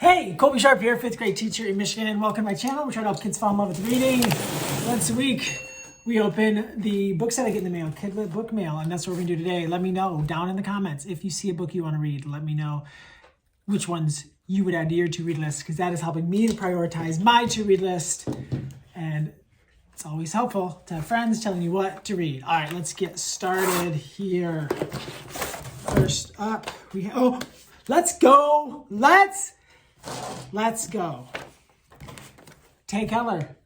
Hey, Colby Sharp here, 5th grade teacher in Michigan. Welcome to my channel. We're trying to help kids fall in love with reading. Once a week, we open the books that I get in the mail, Kidlit book mail, and that's what we're gonna do today. Let me know down in the comments if you see a book you wanna read. Let me know which ones you would add to your to-read list, because that is helping me to prioritize my to-read list. And it's always helpful to have friends telling you what to read. All right, let's get started here. First up, let's go. Let's go. Tay Keller.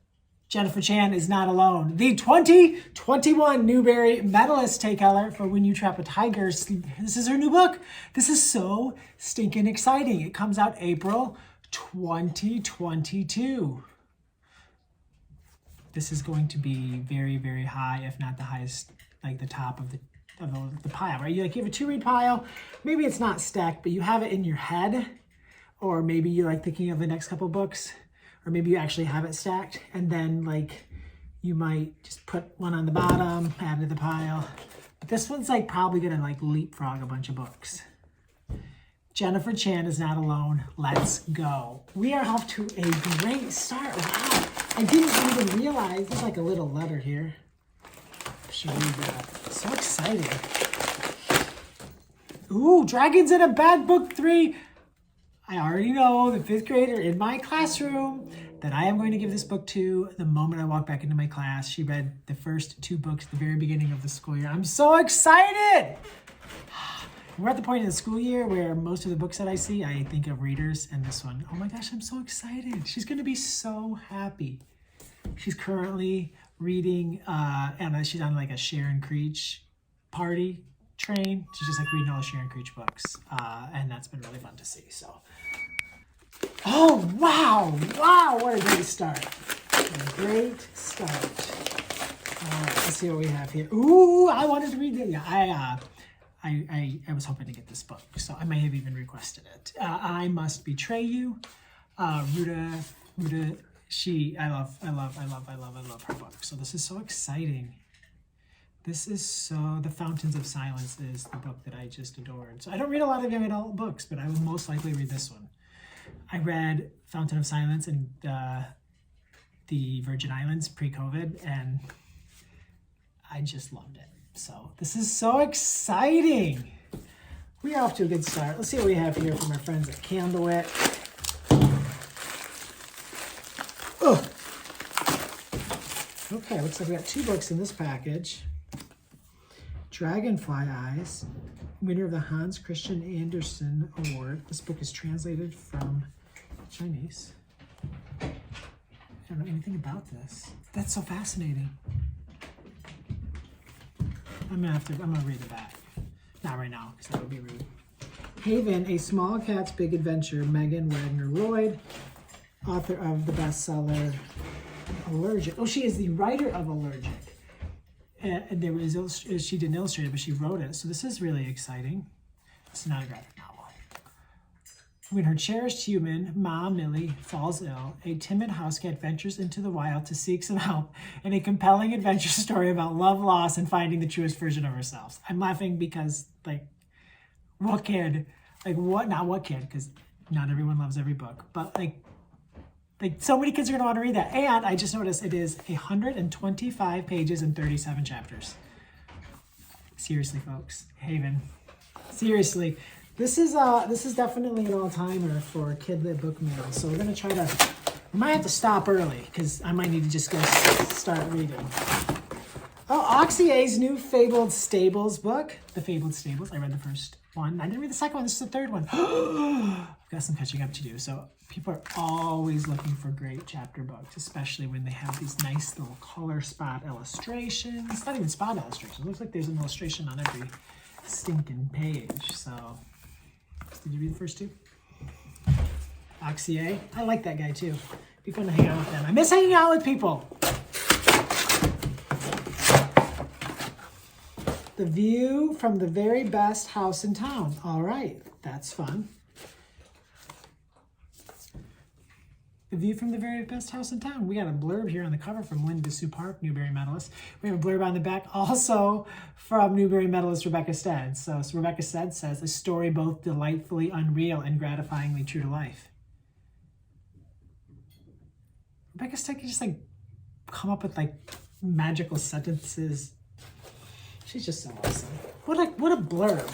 Jennifer Chan is not alone. The 2021 Newbery medalist Tay Keller for When You Trap a Tiger. This is her new book. This is so stinking exciting. It comes out April 2022. This is going to be very, very high, if not the highest, like the top of the pile, right? You have a to-read pile. Maybe it's not stacked, but you have it in your head. Or maybe you're thinking of the next couple books, or maybe you actually have it stacked, and then you might just put one on the bottom, add to the pile. But this one's probably gonna leapfrog a bunch of books. Jennifer Chan is not alone. Let's go. We are off to a great start. Wow, I didn't even realize there's a little letter here. I should read that. So exciting. Ooh, Dragons in a Bag, Book 3. I already know the 5th grader in my classroom that I am going to give this book to the moment I walk back into my class. She read the first 2 books at the very beginning of the school year. I'm so excited! We're at the point in the school year where most of the books that I see, I think of readers, and this one, oh my gosh, I'm so excited. She's going to be so happy. She's currently reading, and she's on a Sharon Creech party train. She's just reading all the Sharon Creech books, and that's been really fun to see. So, oh wow, what a great start! A great start. All right, let's see what we have here. Ooh, I wanted to read it. Yeah, I was hoping to get this book, so I may have even requested it. I Must Betray You. Ruta. I love her book. So this is so exciting. This is The Fountains of Silence is the book that I just adored. So I don't read a lot of young adult books, but I would most likely read this one. I read Fountain of Silence in the Virgin Islands pre-COVID, and I just loved it. So this is so exciting. We are off to a good start. Let's see what we have here from our friends at Candlewick. Oh. Okay, looks like we got 2 books in this package. Dragonfly Eyes, winner of the Hans Christian Andersen Award. This book is translated from Chinese. I don't know anything about this. That's so fascinating. I'm gonna read the back. Not right now, because that would be rude. Haven, A Small Cat's Big Adventure, Megan Wagner Lloyd, author of the bestseller Allergic. Oh, she is the writer of Allergic. And she didn't illustrate it, but she wrote it. So this is really exciting. It's not a graphic novel. When her cherished human, Ma Millie, falls ill, a timid house cat ventures into the wild to seek some help in a compelling adventure story about love, loss, and finding the truest version of ourselves. I'm laughing because, what kid? Not what kid, because not everyone loves every book, but so many kids are going to want to read that. And I just noticed it is 125 pages and 37 chapters. Seriously, folks. Haven. Seriously. This is definitely an all-timer for Kidlit book mail. So we're going to try to... We might have to stop early because I might need to just go start reading. Oh, Oxyay's new Fabled Stables book. The Fabled Stables. I read the first one. I didn't read the second one. This is the third one. I've got some catching up to do. So people are always looking for great chapter books, especially when they have these nice little color spot illustrations. It's not even spot illustrations. It looks like there's an illustration on every stinking page. So, did you read the first 2? Oxyay. I like that guy too. Be fun to hang out with them. I miss hanging out with people. The View from the Very Best House in Town. All right, that's fun. The View from the Very Best House in Town. We got a blurb here on the cover from Linda Sue Park, Newbery medalist. We have a blurb on the back also from Newbery medalist Rebecca Stead. So Rebecca Stead says, a story both delightfully unreal and gratifyingly true to life. Rebecca Stick can just like come up with like magical sentences. She's just so awesome. What a blurb.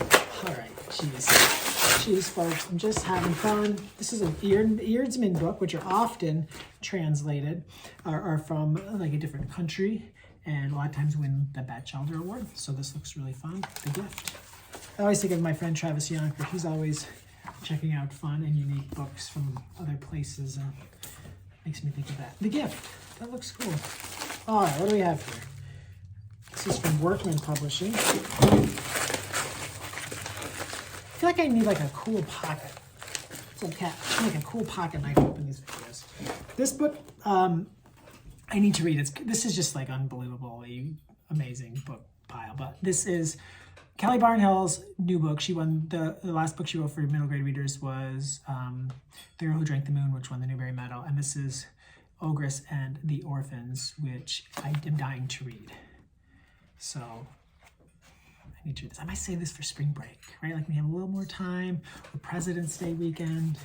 All right, jeez, folks. I'm just having fun. This is an Eardsman book, which are often translated, are from like a different country, and a lot of times win the Batchelder Award. So this looks really fun. The Gift. I always think of my friend Travis Yonker. He's always checking out fun and unique books from other places, and makes me think of that. The Gift. That looks cool. All right, what do we have here? This is from Workman Publishing. I feel like I need like a cool pocket. It's like a cool pocket knife to open these videos. This book, I need to read. This is just like unbelievably amazing book pile. But this is Kelly Barnhill's new book. She won the last book she wrote for middle grade readers was The Girl Who Drank the Moon, which won the Newbery Medal. And this is Ogress and the Orphans, which I am dying to read. So I need to do this. I might save this for spring break, right? Like we have a little more time or President's Day weekend.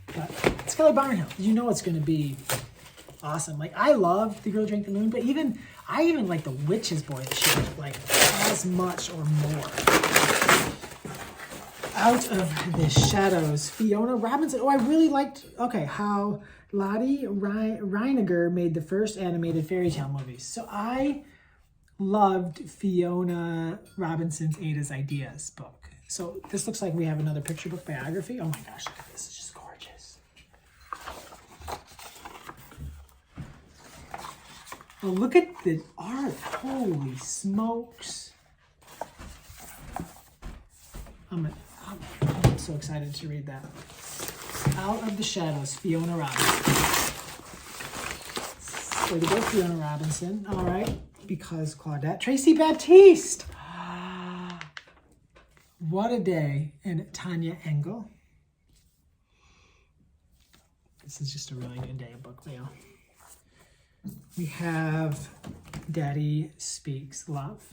But it's Kelly Barnhill. You know it's going to be awesome. Like I love The Girl Who Drank the Moon, but I even like The Witch's Boy shit, like as much or more. Out of the Shadows, Fiona Robinson. Oh, I really liked, how Lottie Reiniger made the first animated fairy tale movies. So I loved Fiona Robinson's Ada's Ideas book. So this looks like we have another picture book biography. Oh my gosh, look at this. It's just gorgeous. Oh, look at the art. Holy smokes. I'm so excited to read that. Out of the Shadows, Fiona Robinson. Way to go, Fiona Robinson. All right. Because Claudette. Tracy Baptiste. What a Day. And Tanya Engel. This is just a really good day of book mail. We have Daddy Speaks Love.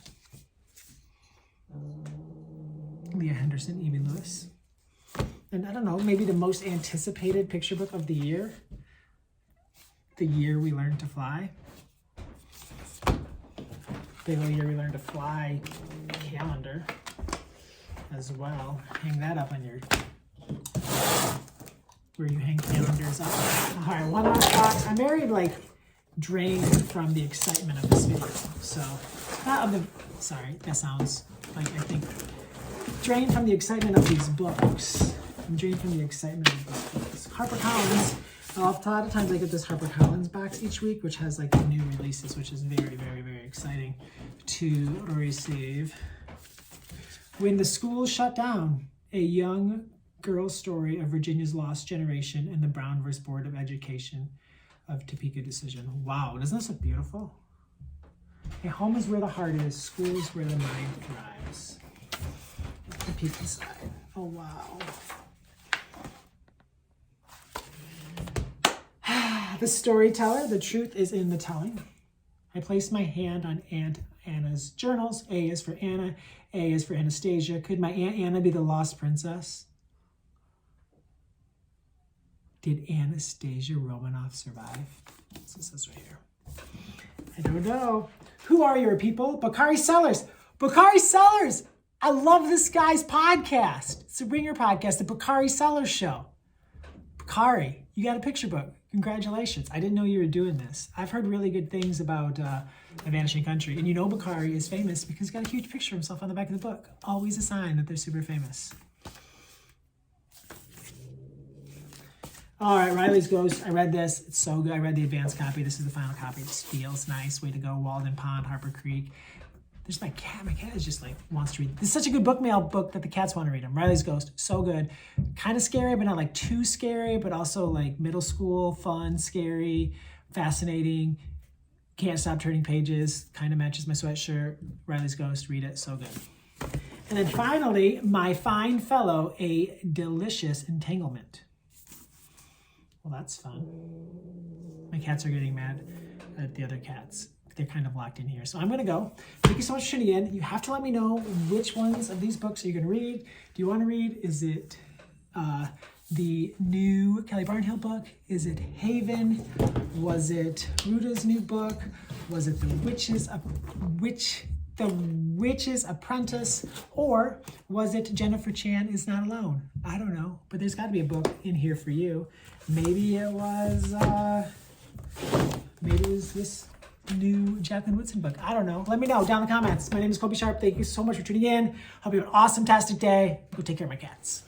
Leah Henderson, Evie Lewis. And I don't know, maybe the most anticipated picture book of the year. The Year We Learned to Fly. Big old Year We Learned to Fly calendar as well. Hang that up on your, where you hang calendars up. All right, one last box. I'm very drained from the excitement of this video. So, not of the, sorry, that sounds like I think, drained from the excitement of these books. I'm drained from the excitement of these books. HarperCollins. A lot of times I get this HarperCollins box each week, which has the new releases, which is very, very, very exciting to receive. When the Schools Shut Down, a young girl's story of Virginia's lost generation and the Brown vs. Board of Education of Topeka decision. Wow, doesn't this look beautiful? A home is where the heart is, schools where the mind thrives. The peek inside. Oh, wow. The Storyteller, the truth is in the telling. I placed my hand on Aunt Anna's journals. A is for Anna. A is for Anastasia. Could my Aunt Anna be the lost princess? Did Anastasia Romanoff survive? That's what it says right here. I don't know. Who are your people? Bakari Sellers. Bakari Sellers! I love this guy's podcast. It's a Ringer podcast, the Bakari Sellers Show. Bakari, you got a picture book. Congratulations. I didn't know you were doing this. I've heard really good things about A Vanishing Country. And you know Bakari is famous because he's got a huge picture of himself on the back of the book. Always a sign that they're super famous. All right, Riley's Ghost. I read this. It's so good. I read the advanced copy. This is the final copy. It just feels nice. Way to go. Walden Pond, Harper Creek. There's my cat. My cat is just wants to read. This is such a good book mail book that the cats want to read them. Riley's Ghost. So good. Kind of scary, but not too scary, but also middle school, fun, scary, fascinating. Can't stop turning pages. Kind of matches my sweatshirt. Riley's Ghost. Read it. So good. And then finally, My Fine Fellow, A Delicious Entanglement. Well, that's fun. My cats are getting mad at the other cats. They're kind of locked in here. So I'm going to go. Thank you so much for tuning in. You have to let me know which ones of these books are you going to read. Do you want to read? Is it the new Kelly Barnhill book? Is it Haven? Was it Ruda's new book? Was it The Witch's Apprentice? Or was it Jennifer Chan Is Not Alone? I don't know, but there's got to be a book in here for you. Maybe it was this new Jacqueline Woodson book. I don't know. Let me know down in the comments. My name is Colby Sharp. Thank you so much for tuning in. Hope you have an awesome, tastic day. Go take care of my cats.